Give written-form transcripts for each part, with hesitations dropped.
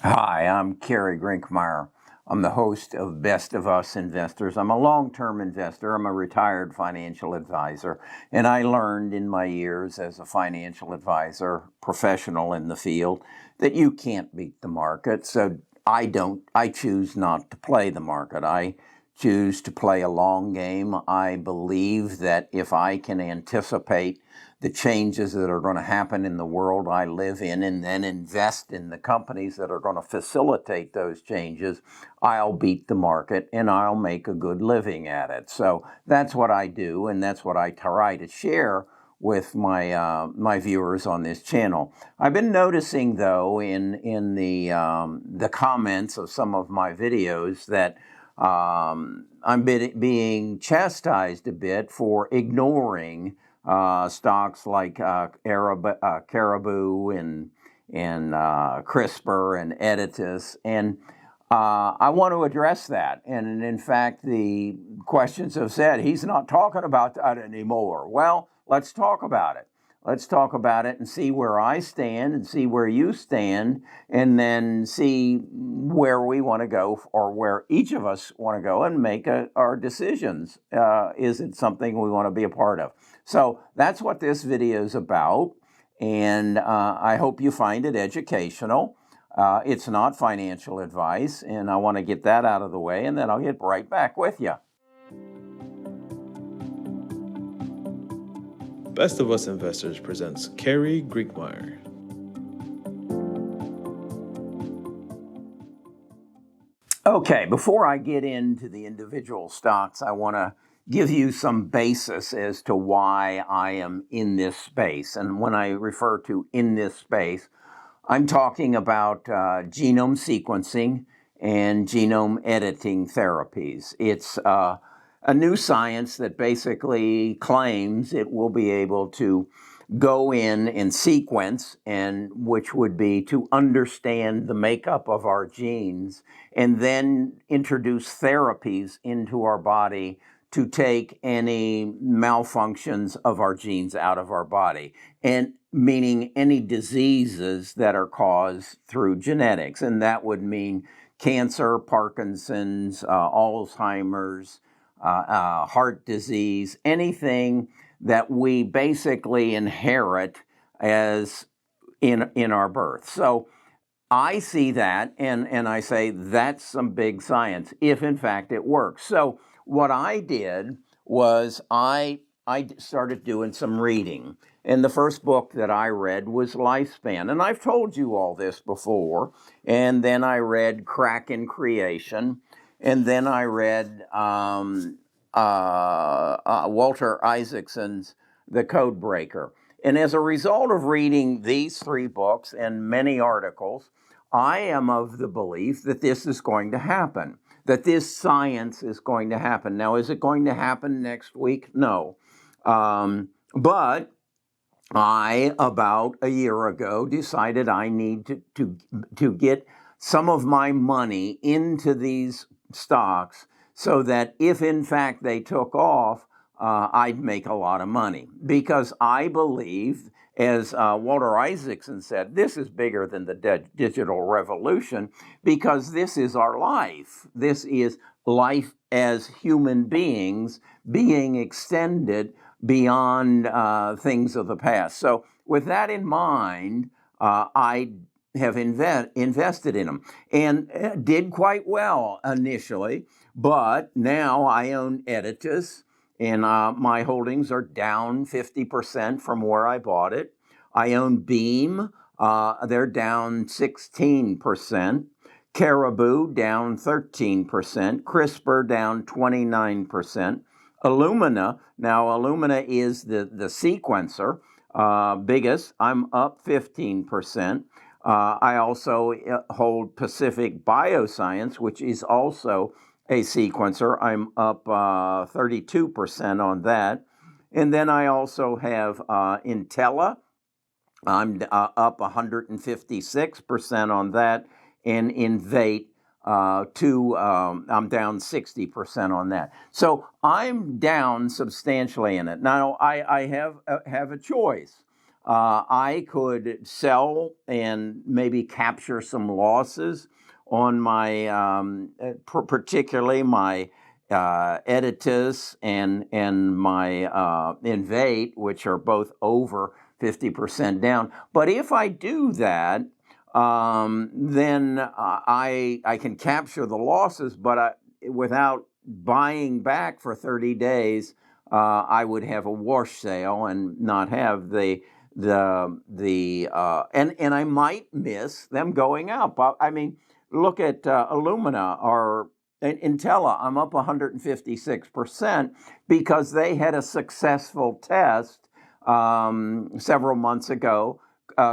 Hi, I'm Kerry Grinkmeyer. I'm the host of Best of Us Investors. I'm a long-term investor. I'm a retired financial advisor, and I learned in my years as a financial advisor, professional in the field, that you can't beat the market. So I choose not to play the market. I choose to play a long game. I believe that if I can anticipate the changes that are going to happen in the world I live in and then invest in the companies that are going to facilitate those changes, I'll beat the market and I'll make a good living at it. So that's what I do, and that's what I try to share with my viewers on this channel. I've been noticing, though, in the comments of some of my videos that I'm being chastised a bit for ignoring stocks like Caribou and CRISPR and Editas, and I want to address that. And in fact, the questions have said he's not talking about that anymore. Well, let's talk about it. Let's talk about it and see where I stand and see where you stand, and then see where we want to go, or where each of us want to go, and make our decisions. Is it something we want to be a part of? So that's what this video is about, and I hope you find it educational. It's not financial advice, and I want to get that out of the way, and then I'll get right back with you. Best of Us Investors presents Kerry Grinkmeyer. Okay, before I get into the individual stocks, I want to give you some basis as to why I am in this space. And when I refer to in this space, I'm talking about genome sequencing and genome editing therapies. It's a new science that basically claims it will be able to go in and sequence, and which would be to understand the makeup of our genes and then introduce therapies into our body to take any malfunctions of our genes out of our body, and meaning any diseases that are caused through genetics. And that would mean cancer, Parkinson's, Alzheimer's, heart disease, anything that we basically inherit as in our birth. So I see that, and I say that's some big science, if in fact it works. So what I did was I started doing some reading. And the first book that I read was Lifespan. And I've told you all this before. And then I read Crack in Creation. And then I read Walter Isaacson's The Code Breaker. And as a result of reading these three books and many articles, I am of the belief that this is going to happen, that this science is going to happen. Now, is it going to happen next week? No. But I, about a year ago, decided I need to get some of my money into these stocks so that if in fact they took off, I'd make a lot of money. Because I believe, as Walter Isaacson said, this is bigger than the digital revolution, because this is our life. This is life as human beings being extended beyond things of the past. So with that in mind, I have invested in them, and did quite well initially, but now I own Editas, and my holdings are down 50% from where I bought it. I own Beam, they're down 16%. Caribou down 13%. CRISPR down 29%. Illumina, now Illumina is the sequencer, biggest. I'm up 15%. I also hold Pacific Bioscience, which is also a sequencer. I'm up 32% on that. And then I also have Intella. I'm up 156% on that. And Invate, I'm down 60% on that. So I'm down substantially in it. Now, I have a choice. I could sell and maybe capture some losses on my, particularly my Editus and my Invate, which are both over 50% down. But if I do that, then I can capture the losses, but without buying back for 30 days, I would have a wash sale and not have and I might miss them going up. I mean, look at Illumina or Intella. I'm up 156% because they had a successful test several months ago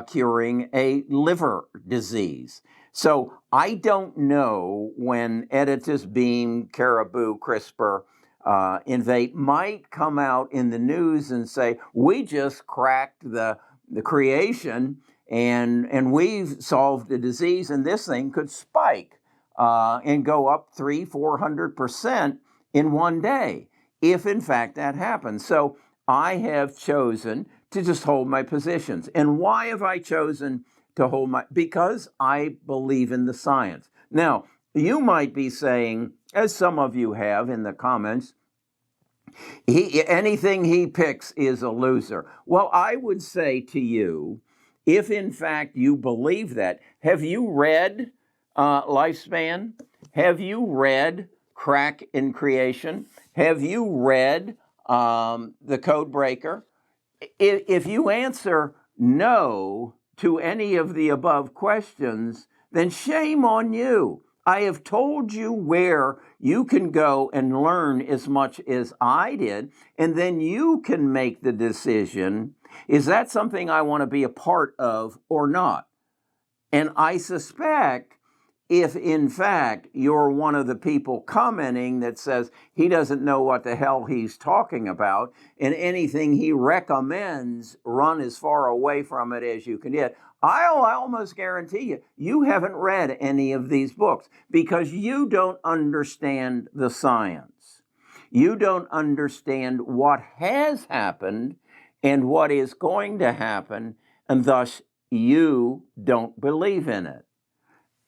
curing a liver disease. So I don't know when Editus, Beam, Caribou, CRISPR, Invate might come out in the news and say, we just cracked the creation and we've solved the disease, and this thing could spike and go up 300-400% in one day, if in fact that happens. So I have chosen to just hold my positions. And why have I chosen to hold my? Because I believe in the science. Now, you might be saying, as some of you have in the comments, anything he picks is a loser. Well, I would say to you, if in fact you believe that, have you read Lifespan? Have you read Crack in Creation? Have you read The Code Breaker? If you answer no to any of the above questions, then shame on you. I have told you where you can go and learn as much as I did, and then you can make the decision, is that something I want to be a part of or not? And I suspect if in fact you're one of the people commenting that says he doesn't know what the hell he's talking about, and anything he recommends, run as far away from it as you can get, I'll almost guarantee you haven't read any of these books because you don't understand the science. You don't understand what has happened and what is going to happen, and thus you don't believe in it.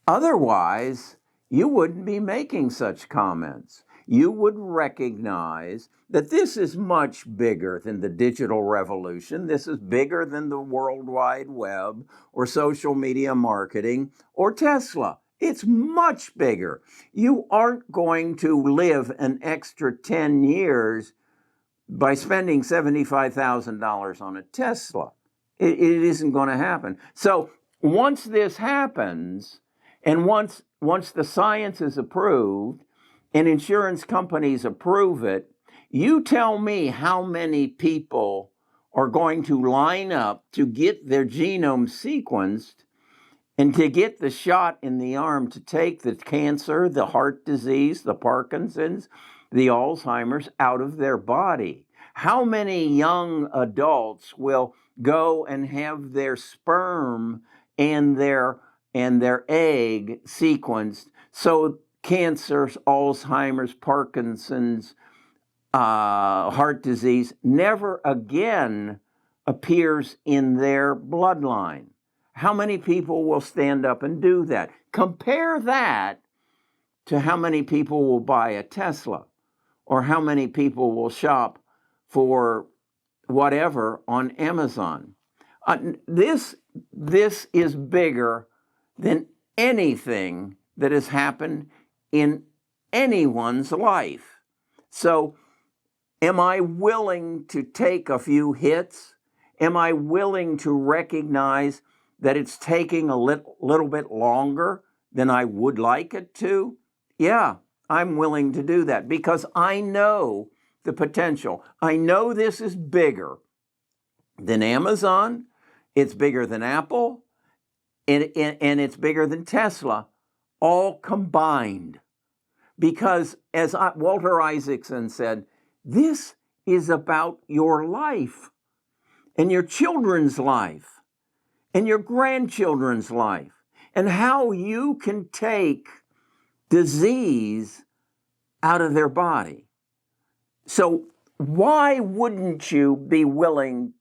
Otherwise, you wouldn't be making such comments. You would recognize that this is much bigger than the digital revolution. This is bigger than the World Wide Web or social media marketing or Tesla. It's much bigger. You aren't going to live an extra 10 years by spending $75,000 on a Tesla. It isn't going to happen. So once this happens, and once the science is approved and insurance companies approve it, you tell me how many people are going to line up to get their genome sequenced and to get the shot in the arm to take the cancer, the heart disease, the Parkinson's, the Alzheimer's out of their body. How many young adults will go and have their sperm and their egg sequenced so cancers, Alzheimer's, Parkinson's, heart disease never again appears in their bloodline? How many people will stand up and do that? Compare that to how many people will buy a Tesla or how many people will shop for whatever on Amazon. This is bigger than anything that has happened in anyone's life. So am I willing to take a few hits? Am I willing to recognize that it's taking a little bit longer than I would like it to? Yeah, I'm willing to do that because I know the potential. I know this is bigger than Amazon. It's bigger than Apple. And it's bigger than Tesla, all combined. Because as Walter Isaacson said, this is about your life and your children's life and your grandchildren's life and how you can take disease out of their body. So why wouldn't you be willing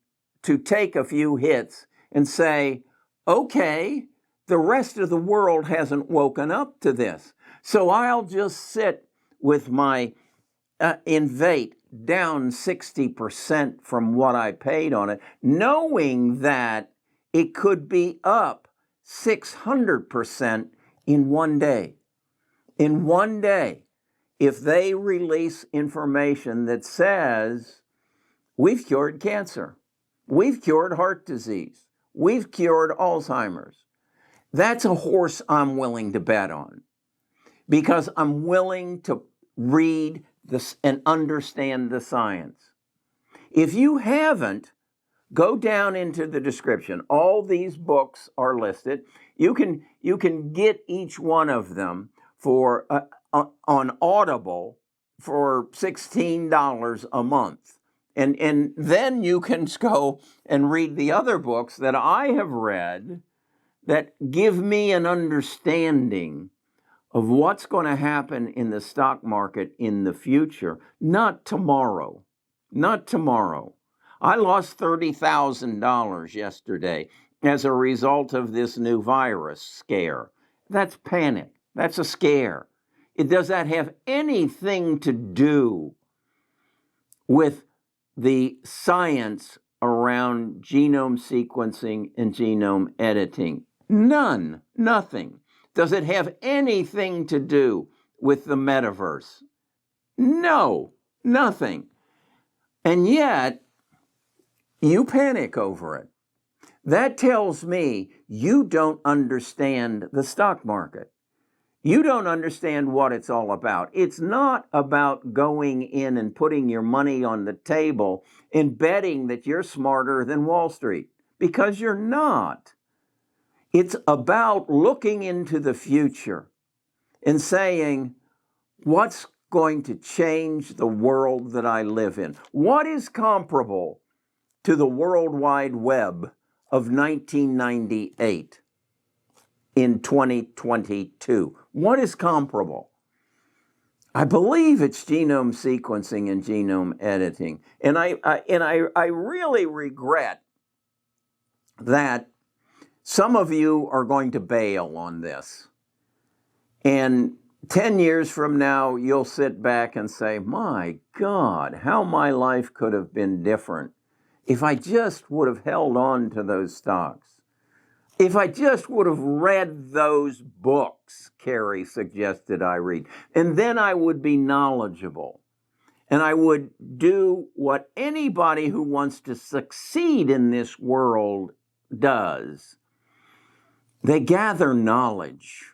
to take a few hits and say, okay, the rest of the world hasn't woken up to this. So I'll just sit with my Invate down 60% from what I paid on it, knowing that it could be up 600% in one day. In one day, if they release information that says, we've cured cancer, we've cured heart disease, we've cured Alzheimer's, that's a horse I'm willing to bet on, because I'm willing to read this and understand the science. If you haven't, go down into the description. All these books are listed. You can get each one of them for on Audible for $16 a month. And then you can go and read the other books that I have read that give me an understanding of what's going to happen in the stock market in the future, not tomorrow. Not tomorrow. I lost $30,000 yesterday as a result of this new virus scare. That's panic. That's a scare. Does that have anything to do with the science around genome sequencing and genome editing? None. Nothing. Does it have anything to do with the metaverse? No, nothing. And yet, you panic over it. That tells me you don't understand the stock market. You don't understand what it's all about. It's not about going in and putting your money on the table and betting that you're smarter than Wall Street, because you're not. It's about looking into the future and saying, what's going to change the world that I live in? What is comparable to the World Wide Web of 1998 in 2022? What is comparable? I believe it's genome sequencing and genome editing. And I really regret that some of you are going to bail on this. And 10 years from now, you'll sit back and say, my God, how my life could have been different if I just would have held on to those stocks. If I just would have read those books Carrie suggested I read. And then I would be knowledgeable. And I would do what anybody who wants to succeed in this world does. They gather knowledge.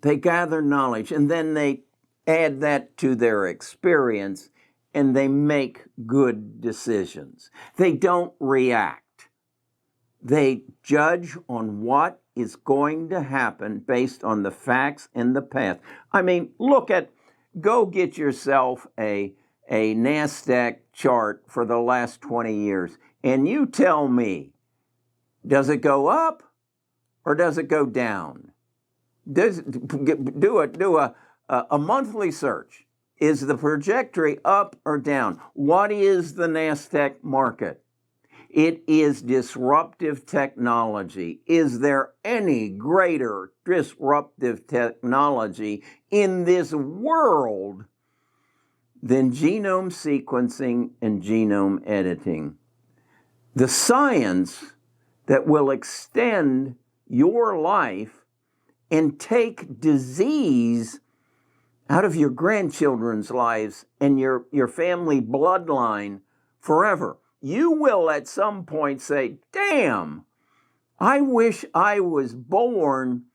They gather knowledge, and then they add that to their experience, and they make good decisions. They don't react. They judge on what is going to happen based on the facts and the path. I mean, go get yourself a NASDAQ chart for the last 20 years, and you tell me, does it go up or does it go down? Do a monthly search. Is the trajectory up or down? What is the NASDAQ market? It is disruptive technology. Is there any greater disruptive technology in this world than genome sequencing and genome editing? The science that will extend your life and take disease out of your grandchildren's lives and your family bloodline forever. You will at some point say, damn, I wish I was born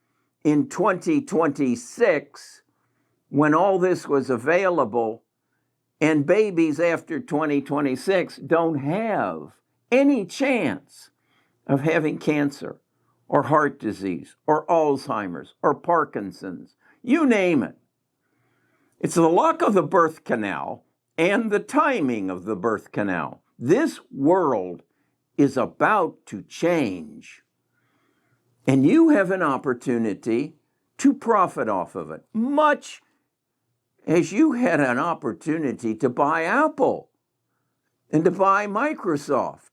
in 2026 when all this was available, and babies after 2026 don't have any chance of having cancer or heart disease or Alzheimer's or Parkinson's, you name it. It's the luck of the birth canal and the timing of the birth canal. This world is about to change, and you have an opportunity to profit off of it, much as you had an opportunity to buy Apple and to buy Microsoft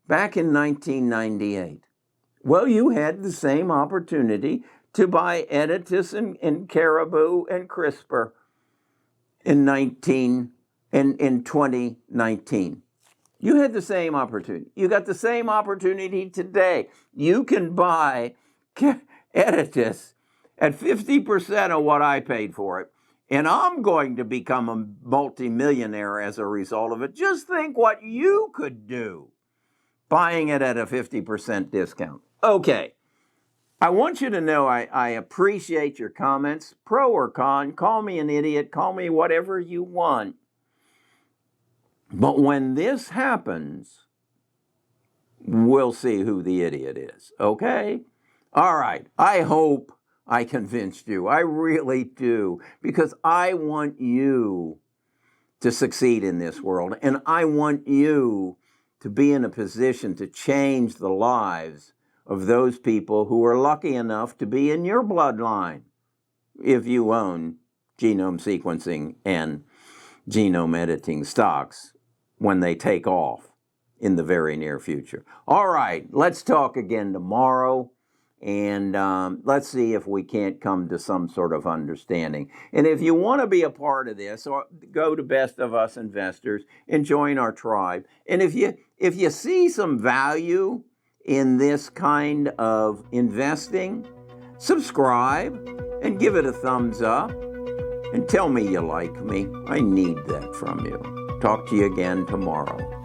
back in 1998? Well, you had the same opportunity to buy Editis and Caribou and CRISPR in 2019. You had the same opportunity. You got the same opportunity today. You can buy Editis at 50% of what I paid for it, and I'm going to become a multimillionaire as a result of it. Just think what you could do buying it at a 50% discount. Okay. I want you to know I appreciate your comments, pro or con. Call me an idiot, call me whatever you want. But when this happens, we'll see who the idiot is, okay? All right, I hope I convinced you. I really do, because I want you to succeed in this world, and I want you to be in a position to change the lives of those people who are lucky enough to be in your bloodline if you own genome sequencing and genome editing stocks when they take off in the very near future. All right, let's talk again tomorrow, and let's see if we can't come to some sort of understanding. And if you want to be a part of this, or go to Best of Us Investors and join our tribe. And if you see some value in this kind of investing, subscribe and give it a thumbs up and tell me you like me. I need that from you. Talk to you again tomorrow.